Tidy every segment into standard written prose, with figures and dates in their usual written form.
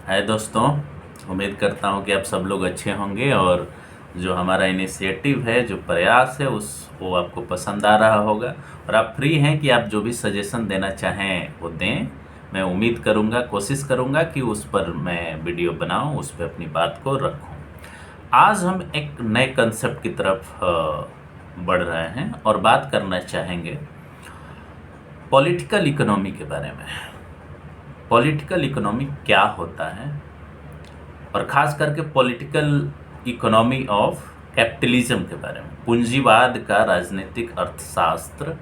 हाय दोस्तों। उम्मीद करता हूँ कि आप सब लोग अच्छे होंगे और जो हमारा इनिशिएटिव है, जो प्रयास है, उस वो आपको पसंद आ रहा होगा और आप फ्री हैं कि आप जो भी सजेशन देना चाहें वो दें। मैं उम्मीद करूँगा, कोशिश करूँगा कि उस पर मैं वीडियो बनाऊँ, उस पर अपनी बात को रखूँ। आज हम एक नए कंसेप्ट की तरफ बढ़ रहे हैं और बात करना चाहेंगे पॉलिटिकल इकोनॉमी के बारे में। पॉलिटिकल इकोनॉमी क्या होता है और ख़ास करके पॉलिटिकल इकोनॉमी ऑफ कैपिटलिज्म के बारे में, पूंजीवाद का राजनीतिक अर्थशास्त्र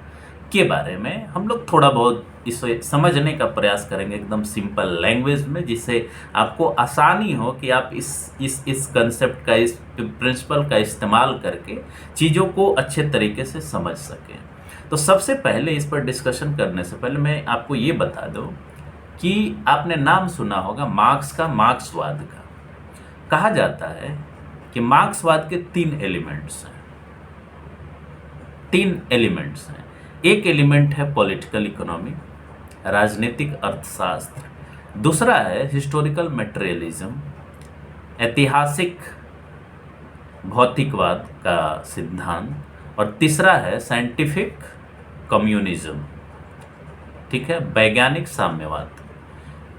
के बारे में हम लोग थोड़ा बहुत इसे समझने का प्रयास करेंगे, एकदम सिंपल लैंग्वेज में, जिससे आपको आसानी हो कि आप इस कंसेप्ट का, इस प्रिंसिपल का इस्तेमाल करके चीज़ों को अच्छे तरीके से समझ सकें। तो सबसे पहले इस पर डिस्कशन करने से पहले मैं आपको ये बता दूं कि आपने नाम सुना होगा मार्क्स का, मार्क्सवाद का। कहा जाता है कि मार्क्सवाद के तीन एलिमेंट्स हैं। एक एलिमेंट है पॉलिटिकल इकोनॉमी, राजनीतिक अर्थशास्त्र। दूसरा है हिस्टोरिकल मटेरियलिज्म, ऐतिहासिक भौतिकवाद का सिद्धांत। और तीसरा है साइंटिफिक कम्युनिज्म, ठीक है, वैज्ञानिक साम्यवाद।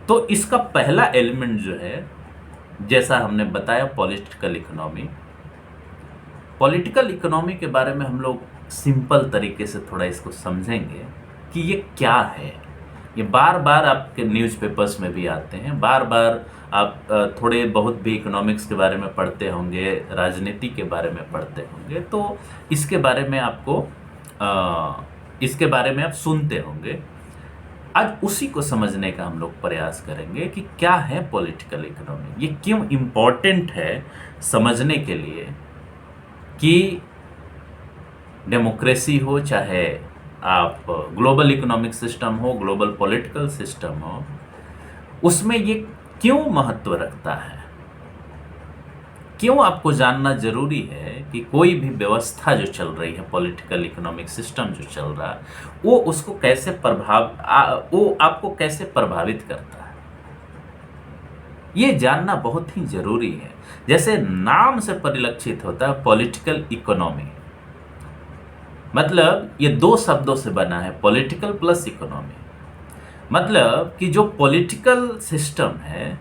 तो इसका पहला एलिमेंट जो है, जैसा हमने बताया, पॉलिटिकल इकोनॉमी के बारे में हम लोग सिंपल तरीके से थोड़ा इसको समझेंगे कि ये क्या है। ये बार बार आपके न्यूज़पेपर्स में भी आते हैं, बार बार आप थोड़े बहुत भी इकोनॉमिक्स के बारे में पढ़ते होंगे, राजनीति के बारे में पढ़ते होंगे, तो इसके बारे में इसके बारे में आप सुनते होंगे। आज उसी को समझने का हम लोग प्रयास करेंगे कि क्या है पॉलिटिकल इकोनॉमी, ये क्यों इम्पोर्टेंट है समझने के लिए कि डेमोक्रेसी हो, चाहे आप ग्लोबल इकोनॉमिक सिस्टम हो, ग्लोबल पॉलिटिकल सिस्टम हो, उसमें ये क्यों महत्व रखता है। क्यों आपको जानना जरूरी है कि कोई भी व्यवस्था जो चल रही है, पॉलिटिकल इकोनॉमिक सिस्टम जो चल रहा है, वो उसको कैसे वो आपको कैसे प्रभावित करता है, ये जानना बहुत ही जरूरी है। जैसे नाम से परिलक्षित होता है पॉलिटिकल इकोनॉमी, मतलब ये दो शब्दों से बना है, पॉलिटिकल प्लस इकोनॉमी। मतलब कि जो पॉलिटिकल सिस्टम है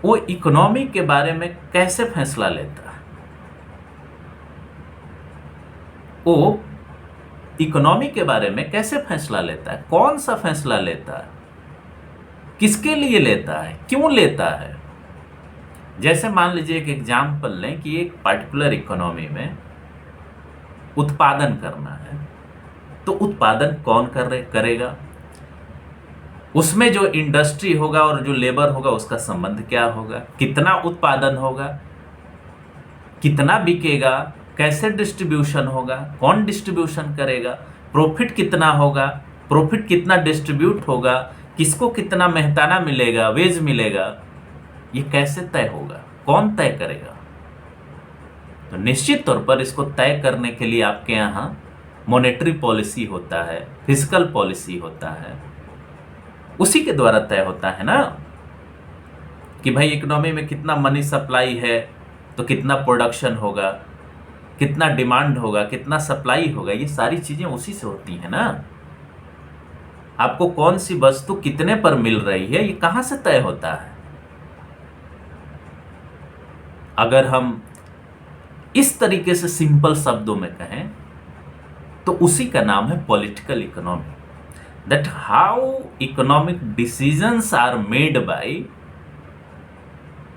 वो इकोनॉमी के बारे में कैसे फैसला लेता है, वो इकोनॉमी के बारे में कैसे फैसला लेता है, कौन सा फैसला लेता है, किसके लिए लेता है, क्यों लेता है। जैसे मान लीजिए एक एग्जाम्पल लें कि एक पर्टिकुलर इकोनॉमी में उत्पादन करना है, तो उत्पादन कौन करेगा, उसमें जो इंडस्ट्री होगा और जो लेबर होगा उसका संबंध क्या होगा, कितना उत्पादन होगा, कितना बिकेगा, कैसे डिस्ट्रीब्यूशन होगा, कौन डिस्ट्रीब्यूशन करेगा, प्रॉफिट कितना होगा, प्रॉफिट कितना डिस्ट्रीब्यूट होगा, किसको कितना मेहताना मिलेगा, वेज मिलेगा, ये कैसे तय होगा, कौन तय करेगा। तो निश्चित तौर पर इसको तय करने के लिए आपके यहाँ मॉनेटरी पॉलिसी होता है, फिजिकल पॉलिसी होता है, उसी के द्वारा तय होता है ना कि भाई इकोनॉमी में कितना मनी सप्लाई है तो कितना प्रोडक्शन होगा, कितना डिमांड होगा, कितना सप्लाई होगा, ये सारी चीजें उसी से होती हैं ना। आपको कौन सी वस्तु कितने पर मिल रही है, ये कहां से तय होता है। अगर हम इस तरीके से सिंपल शब्दों में कहें तो उसी का नाम है political economy. That how economic decisions are made by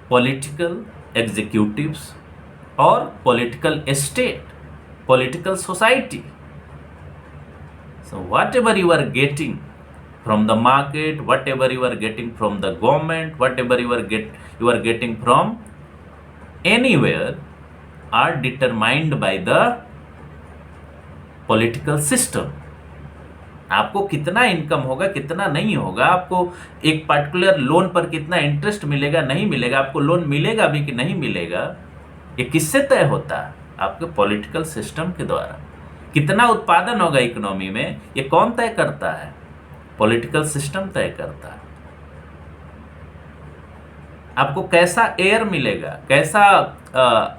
political executives or political state, political society. So whatever you are getting from the market, whatever you are getting from the government, whatever you are getting from anywhere are determined by the political system. आपको कितना income होगा, कितना नहीं होगा, आपको एक particular loan पर कितना इंटरेस्ट मिलेगा, नहीं मिलेगा, आपको लोन मिलेगा भी कि नहीं मिलेगा, ये किससे तय होता है, आपके पॉलिटिकल सिस्टम के द्वारा। कितना उत्पादन होगा इकोनॉमी में, ये कौन तय करता है, पॉलिटिकल सिस्टम तय करता है। आपको कैसा एयर मिलेगा, कैसा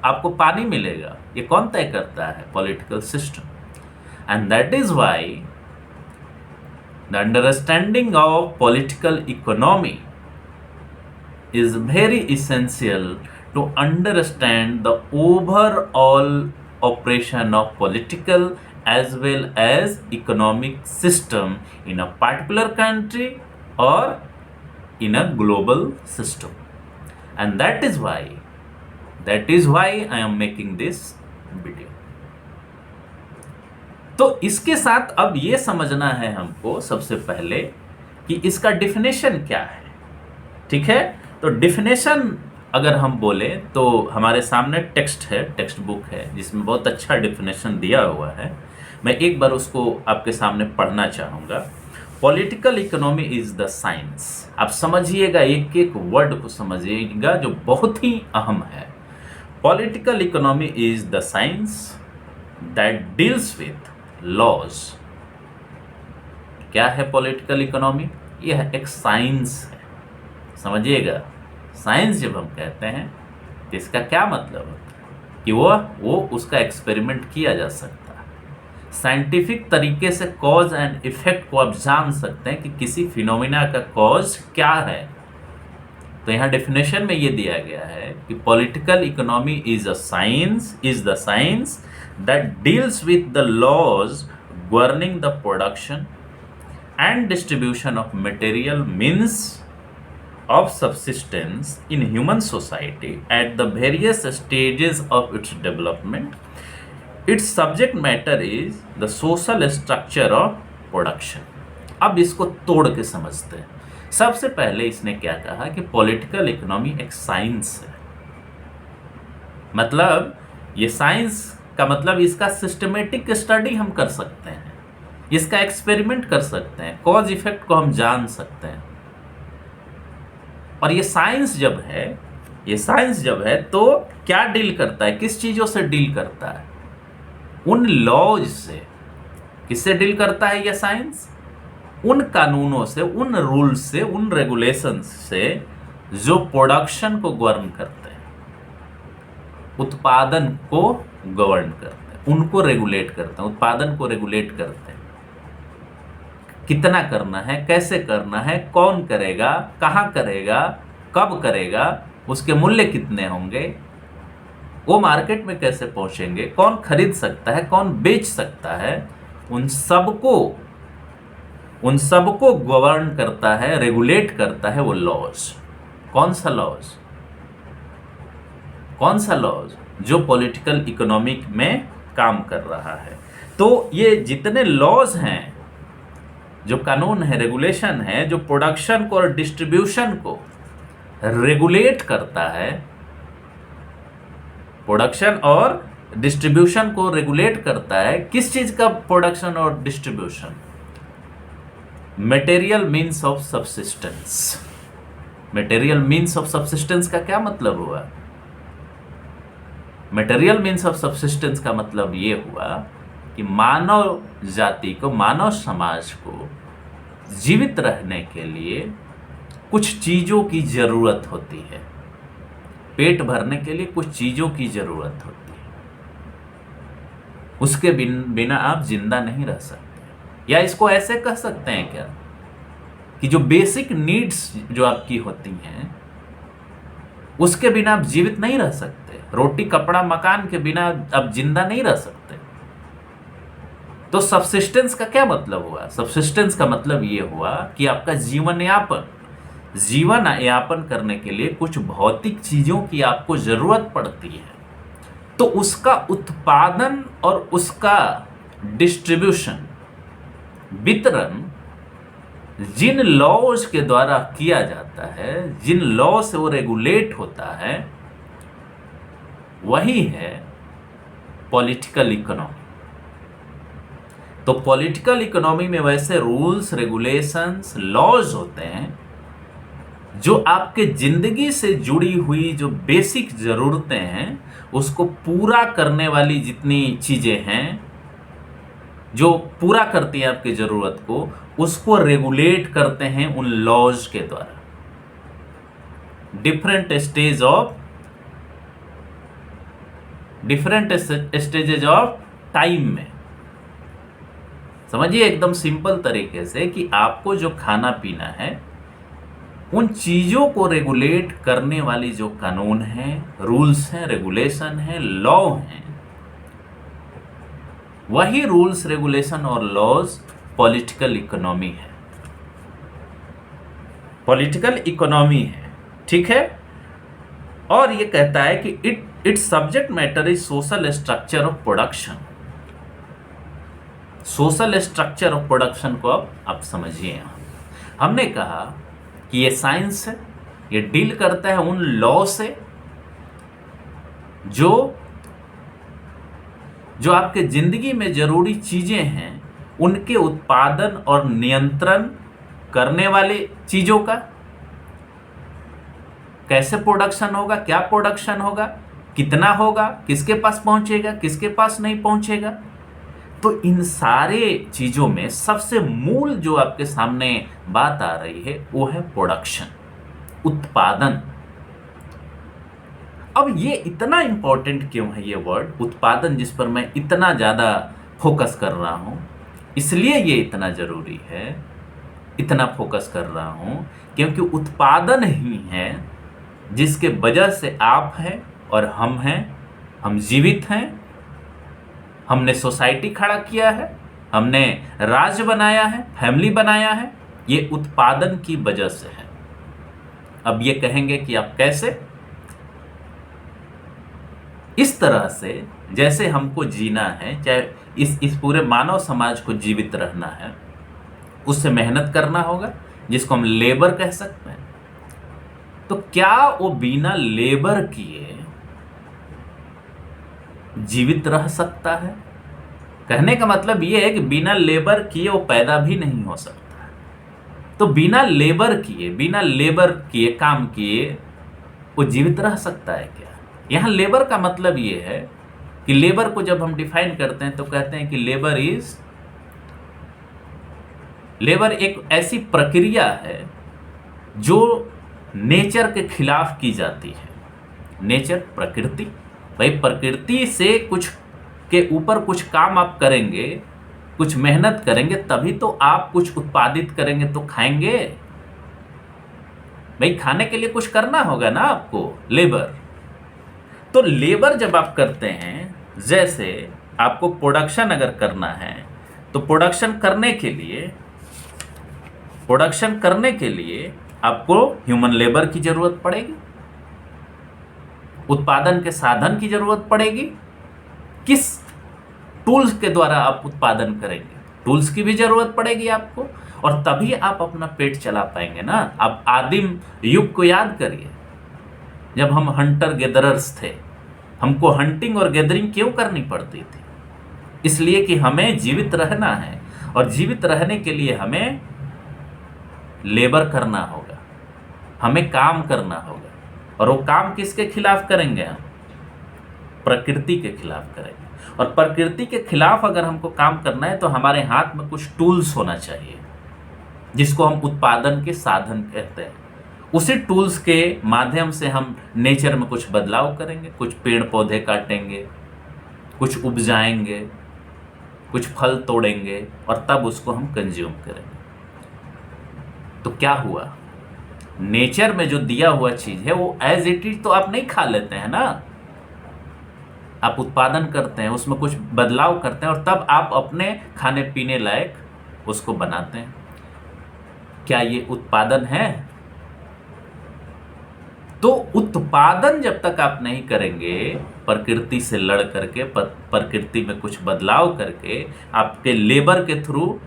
आपको पानी मिलेगा, ये कौन तय करता है? Political system. And that is why the understanding of political economy is very essential to understand the overall operation of political as well as economic system in a particular country or in a global system. And that is why I am making this video. तो इसके साथ अब ये समझना है हमको सबसे पहले कि इसका डिफिनेशन क्या है। ठीक है, तो डिफिनेशन अगर हम बोले तो हमारे सामने टेक्स्ट है, टेक्स्ट बुक है जिसमें बहुत अच्छा डिफिनेशन दिया हुआ है। मैं एक बार उसको आपके सामने पढ़ना चाहूँगा। Political economy is the science. आप समझिएगा, एक एक वर्ड को समझिएगा जो बहुत ही अहम है। Political economy is the science that deals with laws. क्या है पॉलिटिकल इकोनॉमी? यह एक साइंस है, समझिएगा। साइंस जब हम कहते हैं तो इसका क्या मतलब है कि वो उसका एक्सपेरिमेंट किया जा सकता है। साइंटिफिक तरीके से कॉज एंड इफेक्ट को आप जान सकते हैं कि किसी फिनोमिना का कॉज क्या है। तो यहाँ डेफिनेशन में ये दिया गया है कि political economy is the science that deals with the laws governing the production and distribution of material means of subsistence in human society at the various stages of its development. Its subject matter is the social structure of production. अब इसको तोड़ के समझते हैं। सबसे पहले इसने क्या कहा कि पॉलिटिकल इकोनॉमी एक साइंस है। मतलब ये साइंस का मतलब इसका सिस्टमेटिक स्टडी हम कर सकते हैं, इसका एक्सपेरिमेंट कर सकते हैं, कॉज इफेक्ट को हम जान सकते हैं। और ये साइंस जब है तो क्या डील करता है, किस चीज़ों से डील करता है? उन लॉज से। किससे डील करता है ये साइंस? उन कानूनों से, उन रूल्स से, उन रेगुलेशंस से जो प्रोडक्शन को गवर्न करते हैं, उत्पादन को गवर्न करते हैं, उनको रेगुलेट करते हैं, उत्पादन को रेगुलेट करते हैं। कितना करना है, कैसे करना है, कौन करेगा, कहाँ करेगा, कब करेगा, उसके मूल्य कितने होंगे, वो मार्केट में कैसे पहुंचेंगे, कौन खरीद सकता है, कौन बेच सकता है, उन सबको गवर्न करता है, रेगुलेट करता है वो लॉज। कौन सा लॉज? जो पॉलिटिकल इकोनॉमिक में काम कर रहा है। तो ये जितने लॉज हैं, जो कानून है, रेगुलेशन है, जो प्रोडक्शन को और डिस्ट्रीब्यूशन को रेगुलेट करता है, प्रोडक्शन और डिस्ट्रीब्यूशन को रेगुलेट करता है। किस चीज का प्रोडक्शन और distribution? Material means of subsistence. Material means of subsistence का क्या मतलब हुआ? मटेरियल मीन्स ऑफ सब्सिस्टेंस का मतलब ये हुआ कि मानव जाति को, मानव समाज को जीवित रहने के लिए कुछ चीज़ों की ज़रूरत होती है। पेट भरने के लिए कुछ चीज़ों की ज़रूरत होती है। उसके बिना आप जिंदा नहीं रह सकते। या इसको ऐसे कह सकते हैं क्या कि जो बेसिक नीड्स जो आपकी होती हैं, उसके बिना आप जीवित नहीं रह सकते। रोटी, कपड़ा, मकान के बिना आप जिंदा नहीं रह सकते। तो सब्सिस्टेंस का क्या मतलब हुआ? सब्सिस्टेंस का मतलब ये हुआ कि आपका जीवन यापन करने के लिए कुछ भौतिक चीजों की आपको जरूरत पड़ती है। तो उसका उत्पादन और उसका डिस्ट्रीब्यूशन, वितरण जिन लॉज के द्वारा किया जाता है, जिन लॉ से वो रेगुलेट होता है, वही है पॉलिटिकल इकोनॉमी। तो पॉलिटिकल इकोनॉमी में वैसे रूल्स, रेगुलेशंस, लॉज होते हैं जो आपके जिंदगी से जुड़ी हुई जो बेसिक ज़रूरतें हैं उसको पूरा करने वाली जितनी चीज़ें हैं जो पूरा करती हैं आपकी ज़रूरत को, उसको रेगुलेट करते हैं उन लॉज के द्वारा। डिफरेंट स्टेजेज ऑफ टाइम में। समझिए एकदम सिंपल तरीके से कि आपको जो खाना पीना है उन चीजों को रेगुलेट करने वाली जो कानून है, रूल्स हैं, रेगुलेशन है, लॉ हैं, वही रूल्स, रेगुलेशन और लॉज पॉलिटिकल इकोनॉमी है। पॉलिटिकल इकोनॉमी है, ठीक है। और ये कहता है कि it's subject matter is social structure of production. Social structure of production को अब आप समझिए। हमने कहा कि ये साइंस है, ये डील करता है उन लॉ से जो आपके जिंदगी में जरूरी चीजें हैं उनके उत्पादन और नियंत्रण करने वाले चीजों का। कैसे प्रोडक्शन होगा, क्या प्रोडक्शन होगा, कितना होगा, किसके पास पहुंचेगा, किसके पास नहीं पहुंचेगा। तो इन सारे चीजों में सबसे मूल जो आपके सामने बात आ रही है वो है प्रोडक्शन, उत्पादन। अब ये इतना इंपॉर्टेंट क्यों है ये वर्ड उत्पादन, जिस पर मैं इतना ज्यादा फोकस कर रहा हूं? इसलिए ये इतना जरूरी है, इतना फोकस कर रहा हूं क्योंकि उत्पादन ही है जिसके वजह से आप हैं और हम हैं, हम जीवित हैं, हमने सोसाइटी खड़ा किया है, हमने राज्य बनाया है, फैमिली बनाया है, ये उत्पादन की वजह से है। अब ये कहेंगे कि आप कैसे? इस तरह से जैसे हमको जीना है, चाहे इस पूरे मानव समाज को जीवित रहना है, उससे मेहनत करना होगा, जिसको हम लेबर कह सकते हैं। तो क्या वो बिना लेबर किए जीवित रह सकता है? कहने का मतलब ये है कि बिना लेबर किए वो पैदा भी नहीं हो सकता। तो बिना लेबर किए काम किए वो जीवित रह सकता है क्या? यहां लेबर का मतलब ये है कि लेबर को जब हम डिफाइन करते हैं तो कहते हैं कि लेबर एक ऐसी प्रक्रिया है जो नेचर के खिलाफ की जाती है। नेचर, प्रकृति, भाई प्रकृति से कुछ के ऊपर कुछ काम आप करेंगे, कुछ मेहनत करेंगे, तभी तो आप कुछ उत्पादित करेंगे तो खाएंगे। भाई खाने के लिए कुछ करना होगा ना आपको, लेबर। तो लेबर जब आप करते हैं, जैसे आपको प्रोडक्शन अगर करना है तो प्रोडक्शन करने के लिए आपको ह्यूमन लेबर की जरूरत पड़ेगी, उत्पादन के साधन की जरूरत पड़ेगी। किस टूल्स के द्वारा आप उत्पादन करेंगे, टूल्स की भी जरूरत पड़ेगी आपको, और तभी आप अपना पेट चला पाएंगे ना। आप आदिम युग को याद करिए, जब हम हंटर गैदरर्स थे, हमको हंटिंग और गैदरिंग क्यों करनी पड़ती थी? इसलिए कि हमें जीवित रहना है, और जीवित रहने के लिए हमें लेबर करना होगा, हमें काम करना होगा। और वो काम किसके खिलाफ करेंगे? हम प्रकृति के खिलाफ करेंगे। और प्रकृति के खिलाफ अगर हमको काम करना है तो हमारे हाथ में कुछ टूल्स होना चाहिए, जिसको हम उत्पादन के साधन कहते हैं। उसी टूल्स के माध्यम से हम नेचर में कुछ बदलाव करेंगे, कुछ पेड़ पौधे काटेंगे, कुछ उपजाएंगे, कुछ फल तोड़ेंगे, और तब उसको हम कंज्यूम करेंगे। तो क्या हुआ? नेचर में जो दिया हुआ चीज है वो एज इट इज तो आप नहीं खा लेते हैं ना, आप उत्पादन करते हैं, उसमें कुछ बदलाव करते हैं, और तब आप अपने खाने पीने लायक उसको बनाते हैं। क्या ये उत्पादन है? तो उत्पादन जब तक आप नहीं करेंगे प्रकृति से लड़ करके, प्रकृति में कुछ बदलाव करके, आपके लेबर के थ्रू,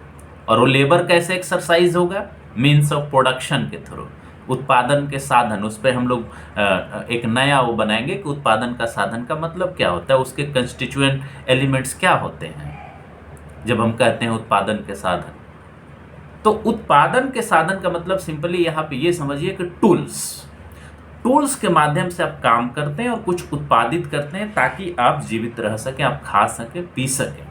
और वो लेबर कैसे एक्सरसाइज होगा? मीन्स ऑफ प्रोडक्शन के थ्रू, उत्पादन के साधन। उस पर हम लोग एक नया वो बनाएंगे कि उत्पादन का साधन का मतलब क्या होता है, उसके कंस्टिट्यूएंट एलिमेंट्स क्या होते हैं जब हम कहते हैं उत्पादन के साधन। तो उत्पादन के साधन का मतलब सिंपली यहाँ पे ये समझिए कि टूल्स के माध्यम से आप काम करते हैं और कुछ उत्पादित करते हैं ताकि आप जीवित रह सकें, आप खा सकें, पी सकें।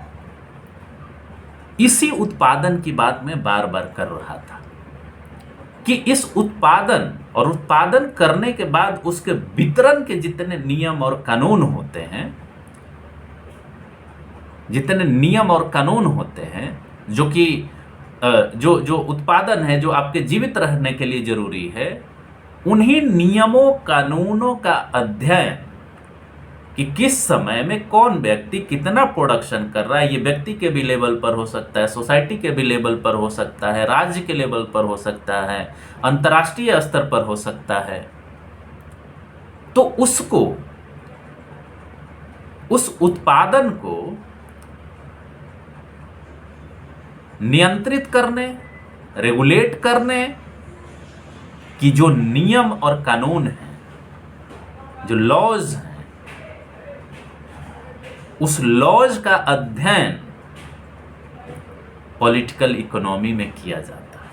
इसी उत्पादन की बात मैं बार बार कर रहा था कि इस उत्पादन और उत्पादन करने के बाद उसके वितरण के जितने नियम और कानून होते हैं, जो कि जो उत्पादन है, जो आपके जीवित रहने के लिए जरूरी है, उन्हीं नियमों कानूनों का अध्ययन कि किस समय में कौन व्यक्ति कितना प्रोडक्शन कर रहा है, ये व्यक्ति के भी लेवल पर हो सकता है, सोसाइटी के भी लेवल पर हो सकता है, राज्य के लेवल पर हो सकता है, अंतर्राष्ट्रीय स्तर पर हो सकता है। तो उस उत्पादन को नियंत्रित करने, रेगुलेट करने की जो नियम और कानून हैं, जो लॉज हैं, उस लॉज का अध्ययन पॉलिटिकल इकोनॉमी में किया जाता है।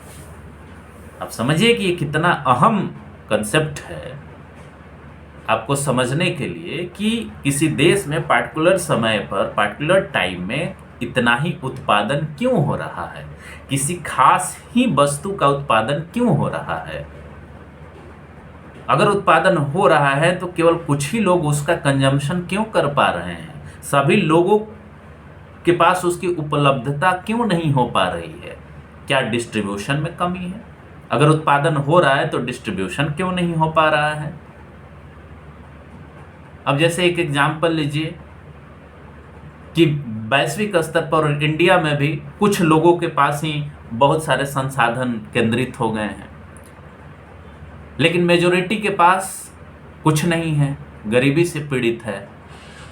आप समझिए कि ये कितना अहम कंसेप्ट है आपको समझने के लिए कि किसी देश में पार्टिकुलर समय पर, पार्टिकुलर टाइम में इतना ही उत्पादन क्यों हो रहा है, किसी खास ही वस्तु का उत्पादन क्यों हो रहा है। अगर उत्पादन हो रहा है तो केवल कुछ ही लोग उसका कंजम्पशन क्यों कर पा रहे हैं, सभी लोगों के पास उसकी उपलब्धता क्यों नहीं हो पा रही है। क्या डिस्ट्रीब्यूशन में कमी है? अगर उत्पादन हो रहा है तो डिस्ट्रीब्यूशन क्यों नहीं हो पा रहा है? अब जैसे एक एग्जाम्पल लीजिए कि वैश्विक स्तर पर इंडिया में भी कुछ लोगों के पास ही बहुत सारे संसाधन केंद्रित हो गए हैं, लेकिन मेजोरिटी के पास कुछ नहीं है, गरीबी से पीड़ित है,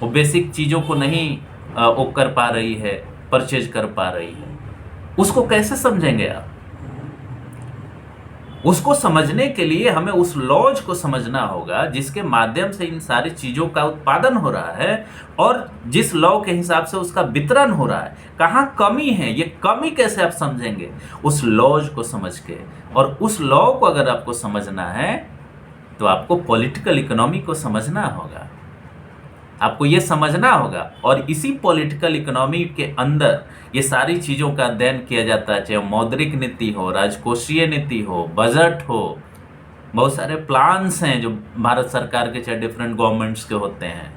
वो बेसिक चीज़ों को नहीं वो कर पा रही है, परचेज कर पा रही है। उसको कैसे समझेंगे आप? उसको समझने के लिए हमें उस लॉज को समझना होगा जिसके माध्यम से इन सारी चीज़ों का उत्पादन हो रहा है और जिस लॉ के हिसाब से उसका वितरण हो रहा है। कहाँ कमी है, ये कमी कैसे आप समझेंगे? उस लॉज को समझ के। और उस लॉ को अगर आपको समझना है तो आपको पॉलिटिकल इकोनॉमी को समझना होगा, आपको ये समझना होगा। और इसी पॉलिटिकल इकोनॉमी के अंदर ये सारी चीज़ों का अध्ययन किया जाता है, चाहे मौद्रिक नीति हो, राजकोषीय नीति हो, बजट हो, बहुत सारे प्लान्स हैं जो भारत सरकार के, चाहे डिफरेंट गवर्नमेंट्स के होते हैं।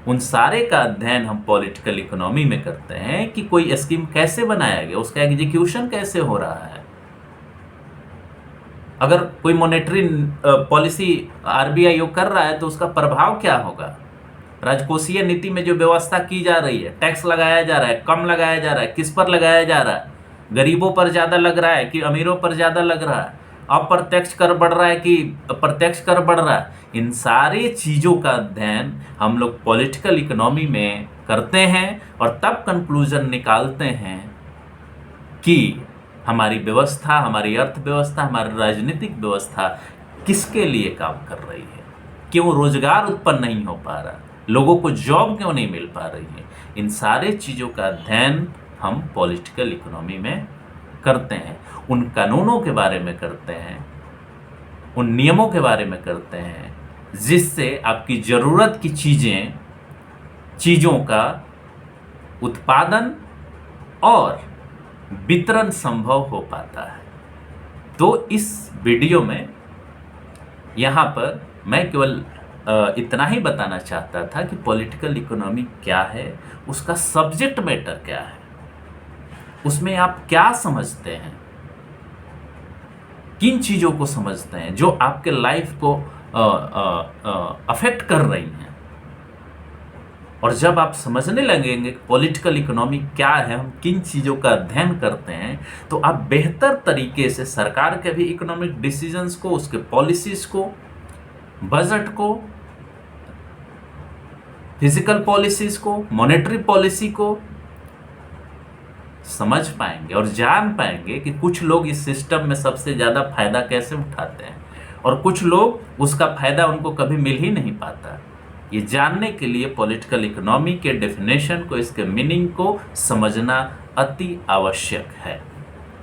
उन सारे का अध्ययन हम पॉलिटिकल इकोनॉमी में करते हैं कि कोई स्कीम कैसे बनाया गया, उसका एग्जीक्यूशन कैसे हो रहा है। अगर कोई मॉनेटरी पॉलिसी आरबीआई कर रहा है तो उसका प्रभाव क्या होगा। राजकोषीय नीति में जो व्यवस्था की जा रही है, टैक्स लगाया जा रहा है, कम लगाया जा रहा है, किस पर लगाया जा रहा है, गरीबों पर ज़्यादा लग रहा है कि अमीरों पर ज़्यादा लग रहा है, अप्रत्यक्ष कर बढ़ रहा है कि प्रत्यक्ष कर बढ़ रहा है। इन सारी चीज़ों का अध्ययन हम लोग पॉलिटिकल इकोनॉमी में करते हैं और तब कंक्लूजन निकालते हैं कि हमारी व्यवस्था, हमारी अर्थव्यवस्था, हमारी राजनीतिक व्यवस्था किसके लिए काम कर रही है, क्यों रोजगार उत्पन्न नहीं हो पा रहा, लोगों को जॉब क्यों नहीं मिल पा रही है। इन सारे चीज़ों का अध्ययन हम पॉलिटिकल इकोनॉमी में करते हैं, उन कानूनों के बारे में करते हैं, उन नियमों के बारे में करते हैं जिससे आपकी ज़रूरत की चीज़ों का उत्पादन और वितरण संभव हो पाता है। तो इस वीडियो में यहाँ पर मैं केवल इतना ही बताना चाहता था कि पॉलिटिकल इकोनॉमी क्या है, उसका सब्जेक्ट मैटर क्या है, उसमें आप क्या समझते हैं, किन चीज़ों को समझते हैं जो आपके लाइफ को अफेक्ट कर रही हैं। और जब आप समझने लगेंगे पॉलिटिकल इकोनॉमी क्या है, हम किन चीज़ों का अध्ययन करते हैं, तो आप बेहतर तरीके से सरकार के भी इकोनॉमिक डिसीजंस को, उसके पॉलिसीज़ को, बजट को, फिजिकल पॉलिसीज़ को, मॉनेटरी पॉलिसी को समझ पाएंगे और जान पाएंगे कि कुछ लोग इस सिस्टम में सबसे ज़्यादा फायदा कैसे उठाते हैं और कुछ लोग उसका फायदा उनको कभी मिल ही नहीं पाता। ये जानने के लिए पॉलिटिकल इकोनॉमी के डेफिनेशन को, इसके मीनिंग को समझना अति आवश्यक है।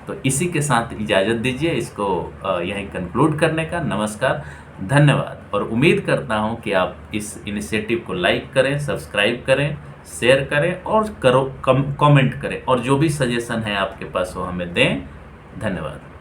तो इसी के साथ इजाज़त दीजिए इसको यहीं कंक्लूड करने का। नमस्कार, धन्यवाद। और उम्मीद करता हूँ कि आप इस इनिशिएटिव को लाइक करें, सब्सक्राइब करें, शेयर करें और कमेंट करें, और जो भी सजेशन है आपके पास वो हमें दें। धन्यवाद।